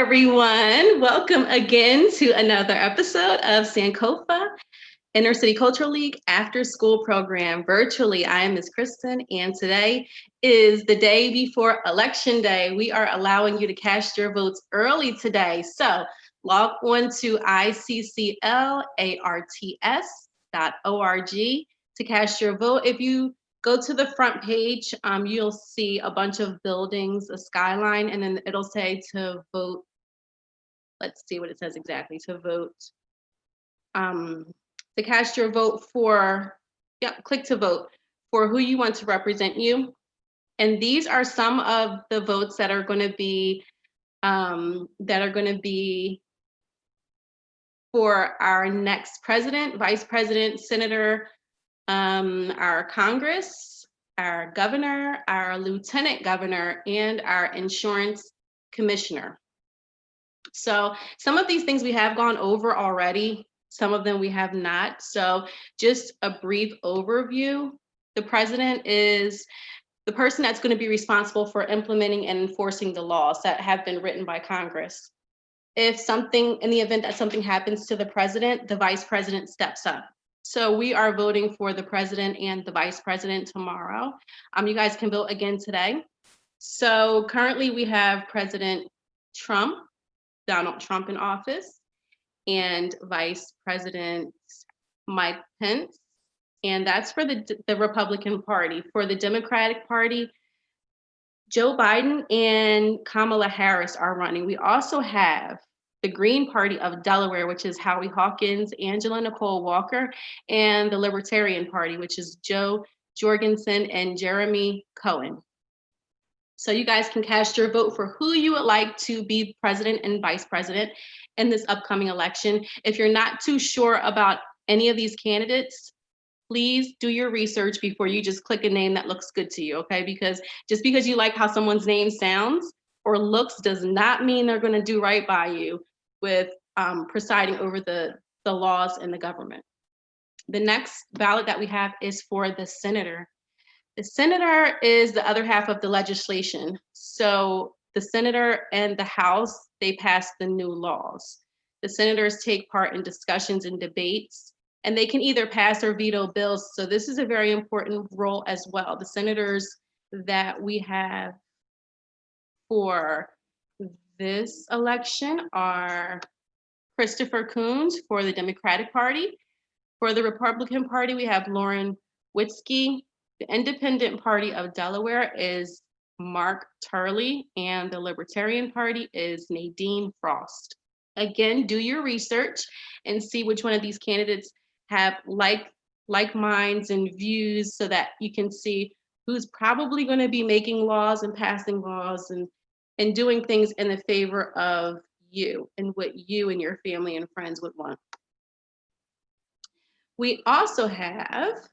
everyone. Welcome again to another episode of Sankofa Inner City Cultural League After School Program virtually. I am Ms. Kristen, and today is the day before Election Day. We are allowing you to cast your votes early today. So log on to ICCLARTS.org to cast your vote. If you go to the front page, you'll see a bunch of buildings, a skyline, and then it'll say to vote. Let's see what it says exactly. To vote, to cast your vote for, click to vote for who you want to represent you. And these are some of the votes that are going to be for our next president, vice president, senator, our Congress, our governor, our lieutenant governor, and our insurance commissioner. So some of these things we have gone over already, some of them we have not. So just a brief overview. The president is the person that's going to be responsible for implementing and enforcing the laws that have been written by Congress. If something, in the event that something happens to the president, the vice president steps up. So we are voting for the president and the vice president tomorrow. You guys can vote again today. So currently we have President Donald Trump in office, and Vice President Mike Pence, and that's for the Republican Party. For the Democratic Party, Joe Biden and Kamala Harris are running. We also have the Green Party of Delaware, which is Howie Hawkins, Angela Nicole Walker, and the Libertarian Party, which is Joe Jorgensen and Jeremy Cohen. So you guys can cast your vote for who you would like to be president and vice president in this upcoming election. If you're not too sure about any of these candidates, please do your research before you just click a name that looks good to you, okay? Because just because you like how someone's name sounds or looks does not mean they're gonna do right by you with presiding over the laws in the government. The next ballot that we have is for the senator. The senator is the other half of the legislation. So the senator and the House, they pass the new laws. The senators take part in discussions and debates, and they can either pass or veto bills. So this is a very important role as well. The senators that we have for this election are Christopher Coons for the Democratic Party. For the Republican Party, we have Lauren Witzke. The Independent Party of Delaware is Mark Turley, and the Libertarian Party is Nadine Frost. Again, do your research and see which one of these candidates have like minds and views so that you can see who's probably going to be making laws and passing laws and doing things in the favor of you and what you and your family and friends would want. We also have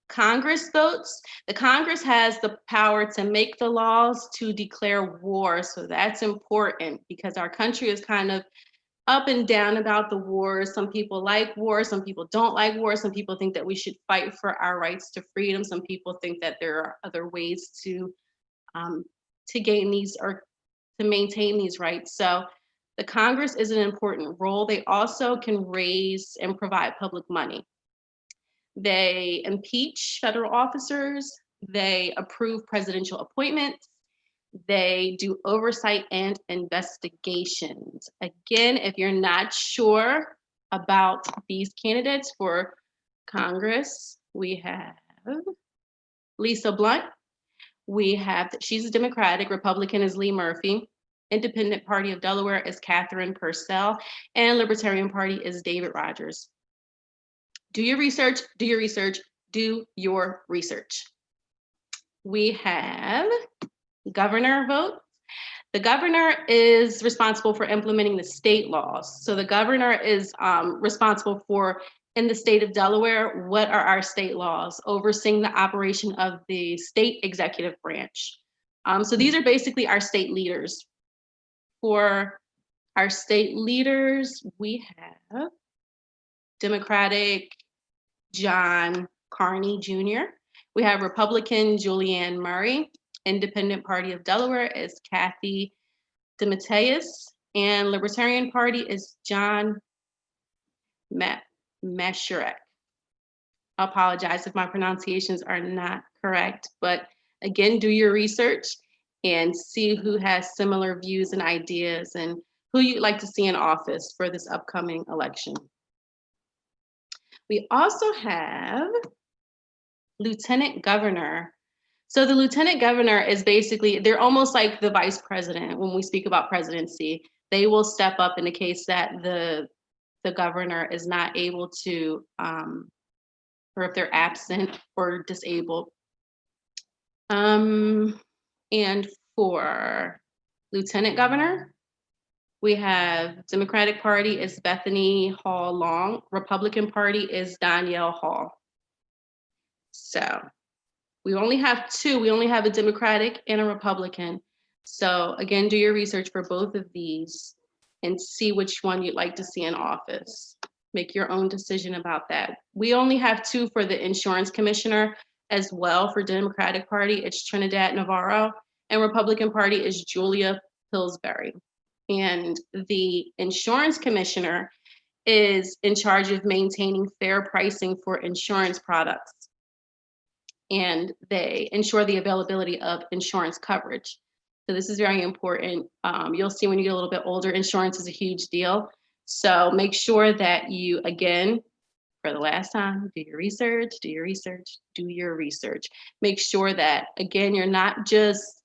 Congress votes. The Congress has the power to make the laws to declare war. So that's important because our country is kind of up and down about the war. Some people like war, some people don't like war. Some people think that we should fight for our rights to freedom. Some people think that there are other ways to gain these or to maintain these rights. So the Congress is an important role. They also can raise and provide public money. They impeach federal officers, they approve presidential appointments, they do oversight and investigations. Again, if you're not sure about these candidates for Congress, we have Lisa Blunt. She's a Democratic, Republican is Lee Murphy. Independent Party of Delaware is Catherine Purcell, and Libertarian Party is David Rogers. Do your research, do your research, do your research. We have governor vote. The governor is responsible for implementing the state laws. So the governor is responsible for, in the state of Delaware, what are our state laws, overseeing the operation of the state executive branch. So these are basically our state leaders. For our state leaders, we have Democratic John Carney Jr. We have Republican Julianne Murray. Independent Party of Delaware is Kathy DeMatteis, and Libertarian Party is John Masharek. I apologize if my pronunciations are not correct, but again, do your research and see who has similar views and ideas and who you'd like to see in office for this upcoming election. We also have lieutenant governor. So the lieutenant governor is basically, they're almost like the vice president when we speak about presidency. They will step up in the case that the governor is not able to, or if they're absent or disabled. And for lieutenant governor, we have Democratic Party is Bethany Hall Long. Republican Party is Danielle Hall. So we only have two. We only have a Democratic and a Republican. So again, do your research for both of these and see which one you'd like to see in office. Make your own decision about that. We only have two for the insurance commissioner as well for Democratic Party. It's Trinidad Navarro, and Republican Party is Julia Pillsbury. And the insurance commissioner is in charge of maintaining fair pricing for insurance products. And they ensure the availability of insurance coverage. So this is very important. You'll see when you get a little bit older, insurance is a huge deal. So make sure that you, again, for the last time, do your research, do your research, do your research. Make sure that, again, you're not just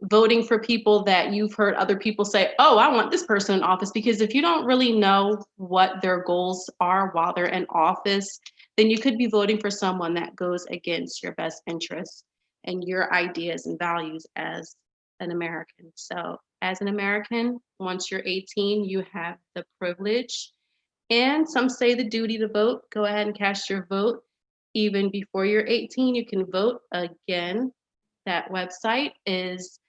voting for people that you've heard other people say, oh, I want this person in office, because if you don't really know what their goals are while they're in office, then you could be voting for someone that goes against your best interests and your ideas and values as an American. So as an American, once you're 18, you have the privilege and some say the duty to vote. Go ahead and cast your vote. Even before you're 18, you can vote. Again, that website is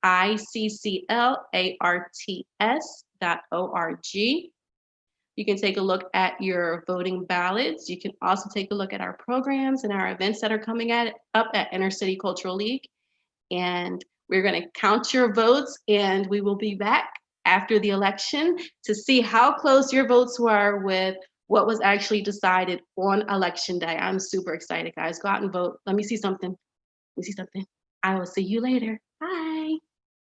ICCLARTS.org. You can take a look at your voting ballots. You can also take a look at our programs and our events that are coming up at Inner City Cultural League. And we're going to count your votes, and we will be back after the election to see how close your votes were with what was actually decided on election day. I'm super excited, guys. Go out and vote. Let me see something. Let me see something. I will see you later. Bye.